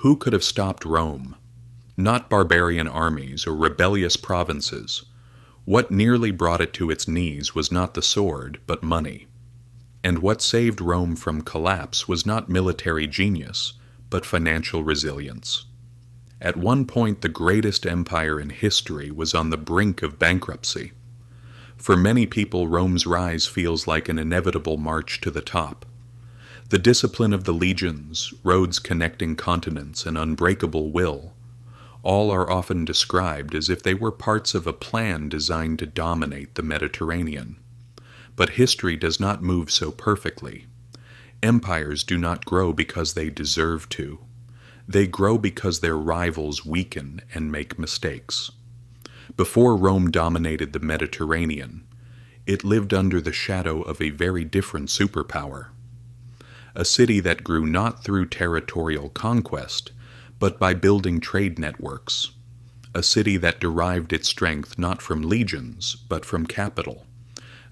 Who could have stopped Rome? Not barbarian armies or rebellious provinces. What nearly brought it to its knees was not the sword, but money. And what saved Rome from collapse was not military genius, but financial resilience. At one point, the greatest empire in history was on the brink of bankruptcy. For many people, Rome's rise feels like an inevitable march to the top. The discipline of the legions, roads connecting continents, and unbreakable will, all are often described as if they were parts of a plan designed to dominate the Mediterranean. But history does not move so perfectly. Empires do not grow because they deserve to. They grow because their rivals weaken and make mistakes. Before Rome dominated the Mediterranean, it lived under the shadow of a very different superpower. A city that grew not through territorial conquest, but by building trade networks. A city that derived its strength not from legions, but from capital.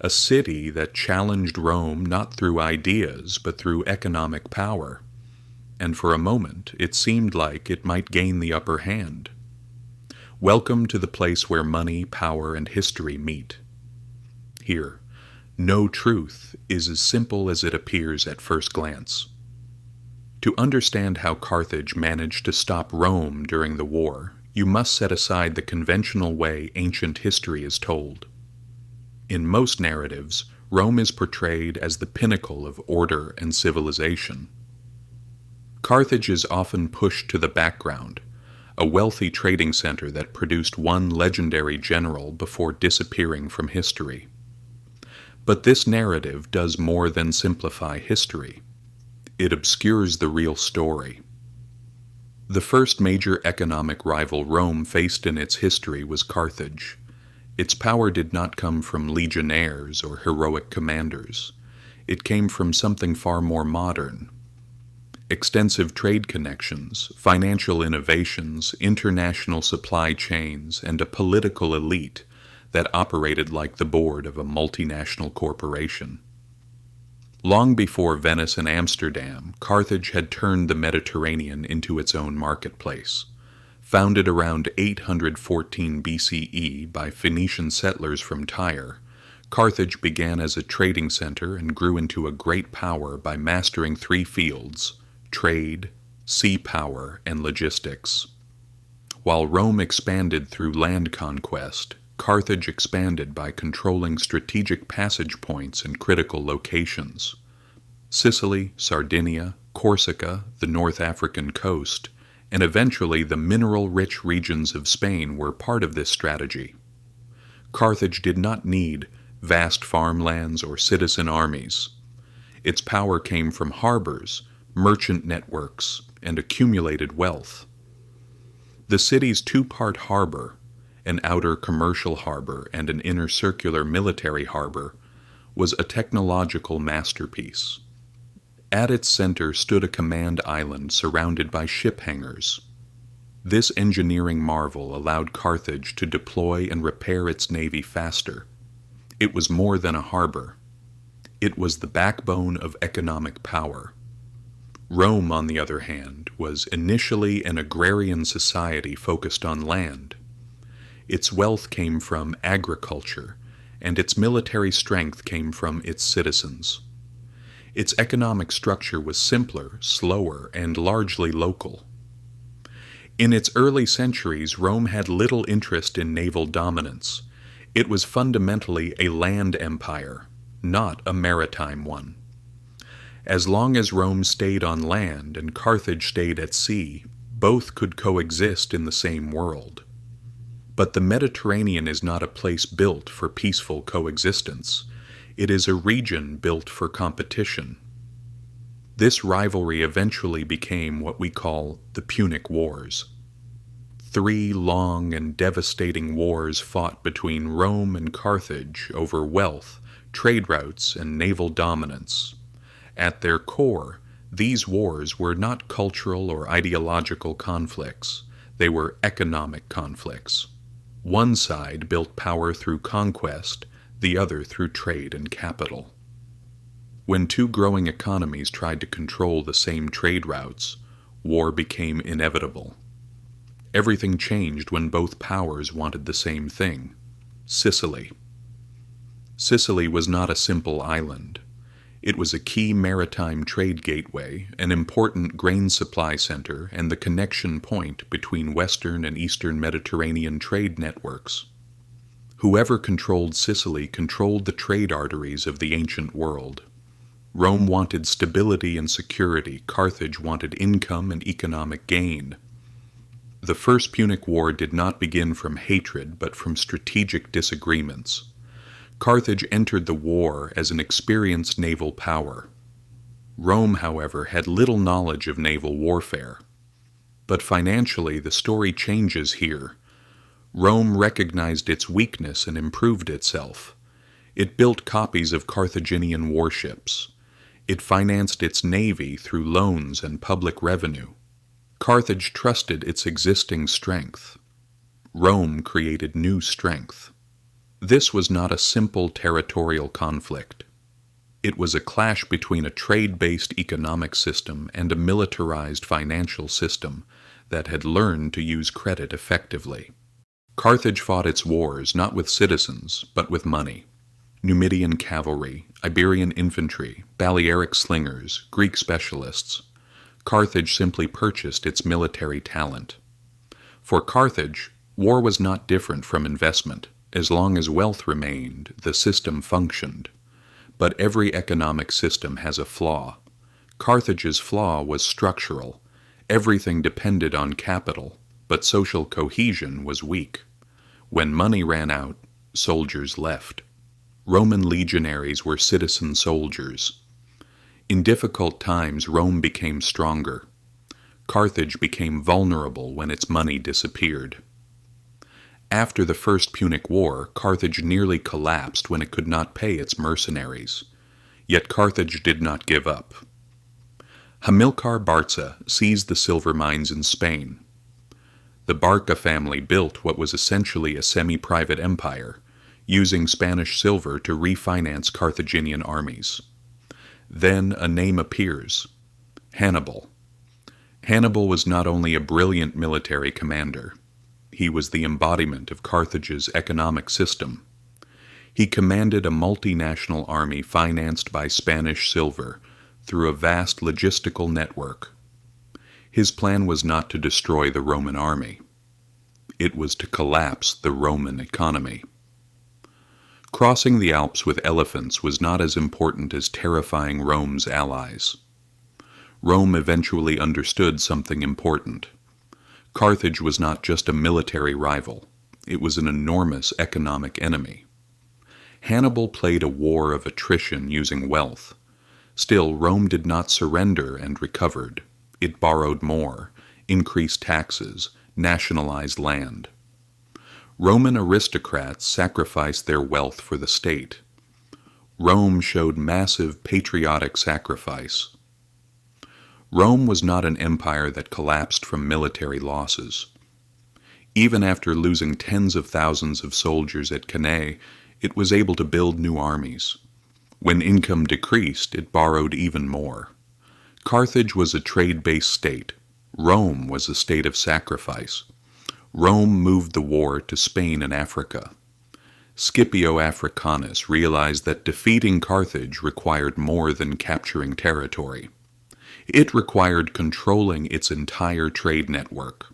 A city that challenged Rome not through ideas, but through economic power. And for a moment, it seemed like it might gain the upper hand. Welcome to the place where money, power, and history meet. Here, no truth is as simple as it appears at first glance. To understand how Carthage managed to stop Rome during the war, you must set aside the conventional way ancient history is told. In most narratives, Rome is portrayed as the pinnacle of order and civilization. Carthage is often pushed to the background, a wealthy trading center that produced one legendary general before disappearing from history. But this narrative does more than simplify history. It obscures the real story. The first major economic rival Rome faced in its history was Carthage. Its power did not come from legionnaires or heroic commanders. It came from something far more modern. Extensive trade connections, financial innovations, international supply chains, and a political elite that operated like the board of a multinational corporation. Long before Venice and Amsterdam, Carthage had turned the Mediterranean into its own marketplace. Founded around 814 BCE by Phoenician settlers from Tyre, Carthage began as a trading center and grew into a great power by mastering three fields: trade, sea power, and logistics. While Rome expanded through land conquest, Carthage expanded by controlling strategic passage points and critical locations. Sicily, Sardinia, Corsica, the North African coast, and eventually the mineral-rich regions of Spain were part of this strategy. Carthage did not need vast farmlands or citizen armies. Its power came from harbors, merchant networks, and accumulated wealth. The city's two-part harbor, an outer commercial harbor and an inner circular military harbor, was a technological masterpiece. At its center stood a command island surrounded by ship hangars. This engineering marvel allowed Carthage to deploy and repair its navy faster. It was more than a harbor. It was the backbone of economic power. Rome, on the other hand, was initially an agrarian society focused on land. Its wealth came from agriculture, and its military strength came from its citizens. Its economic structure was simpler, slower, and largely local. In its early centuries, Rome had little interest in naval dominance. It was fundamentally a land empire, not a maritime one. As long as Rome stayed on land and Carthage stayed at sea, both could coexist in the same world. But the Mediterranean is not a place built for peaceful coexistence. It is a region built for competition. This rivalry eventually became what we call the Punic Wars. 3 long and devastating wars fought between Rome and Carthage over wealth, trade routes, and naval dominance. At their core, these wars were not cultural or ideological conflicts. They were economic conflicts. One side built power through conquest, the other through trade and capital. When two growing economies tried to control the same trade routes, war became inevitable. Everything changed when both powers wanted the same thing: Sicily. Sicily was not a simple island. It was a key maritime trade gateway, an important grain supply center, and the connection point between Western and Eastern Mediterranean trade networks. Whoever controlled Sicily controlled the trade arteries of the ancient world. Rome wanted stability and security. Carthage wanted income and economic gain. The First Punic War did not begin from hatred, but from strategic disagreements. Carthage entered the war as an experienced naval power. Rome, however, had little knowledge of naval warfare. But financially, the story changes here. Rome recognized its weakness and improved itself. It built copies of Carthaginian warships. It financed its navy through loans and public revenue. Carthage trusted its existing strength. Rome created new strength. This was not a simple territorial conflict. It was a clash between a trade-based economic system and a militarized financial system that had learned to use credit effectively. Carthage fought its wars not with citizens, but with money. Numidian cavalry, Iberian infantry, Balearic slingers, Greek specialists. Carthage simply purchased its military talent. For Carthage, war was not different from investment. As long as wealth remained, the system functioned. But every economic system has a flaw. Carthage's flaw was structural. Everything depended on capital, but social cohesion was weak. When money ran out, soldiers left. Roman legionaries were citizen soldiers. In difficult times, Rome became stronger. Carthage became vulnerable when its money disappeared. After the First Punic War, Carthage nearly collapsed when it could not pay its mercenaries. Yet Carthage did not give up. Hamilcar Barca seized the silver mines in Spain. The Barca family built what was essentially a semi-private empire, using Spanish silver to refinance Carthaginian armies. Then a name appears: Hannibal. Hannibal was not only a brilliant military commander. He was the embodiment of Carthage's economic system. He commanded a multinational army financed by Spanish silver through a vast logistical network. His plan was not to destroy the Roman army. It was to collapse the Roman economy. Crossing the Alps with elephants was not as important as terrifying Rome's allies. Rome eventually understood something important. Carthage was not just a military rival. It was an enormous economic enemy. Hannibal played a war of attrition using wealth. Still, Rome did not surrender and recovered. It borrowed more, increased taxes, nationalized land. Roman aristocrats sacrificed their wealth for the state. Rome showed massive patriotic sacrifice. Rome was not an empire that collapsed from military losses. Even after losing tens of thousands of soldiers at Cannae, it was able to build new armies. When income decreased, it borrowed even more. Carthage was a trade-based state. Rome was a state of sacrifice. Rome moved the war to Spain and Africa. Scipio Africanus realized that defeating Carthage required more than capturing territory. It required controlling its entire trade network.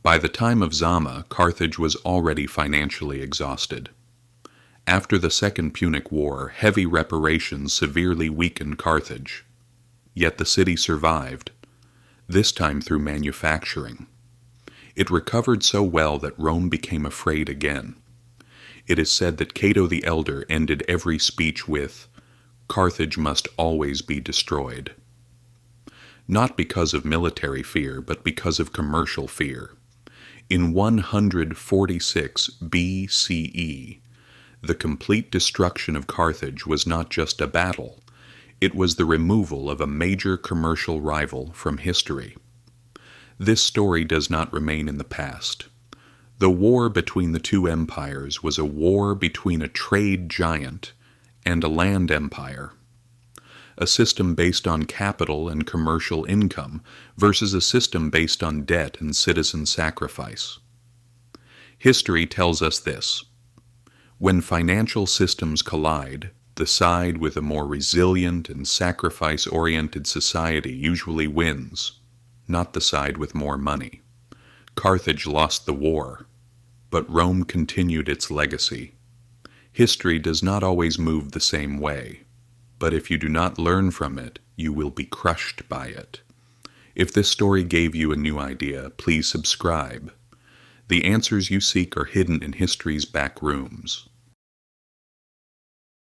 By the time of Zama, Carthage was already financially exhausted. After the Second Punic War, heavy reparations severely weakened Carthage. Yet the city survived, this time through manufacturing. It recovered so well that Rome became afraid again. It is said that Cato the Elder ended every speech with, "Carthage must always be destroyed." Not because of military fear, but because of commercial fear. In 146 BCE, the complete destruction of Carthage was not just a battle, it was the removal of a major commercial rival from history. This story does not remain in the past. The war between the two empires was a war between a trade giant and a land empire. a system based on capital and commercial income versus a system based on debt and citizen sacrifice. History tells us this: when financial systems collide, the side with a more resilient and sacrifice-oriented society usually wins, not the side with more money. Carthage lost the war, but Rome continued its legacy. History does not always move the same way, but if you do not learn from it, you will be crushed by it. If this story gave you a new idea, please subscribe. The answers you seek are hidden in history's back rooms.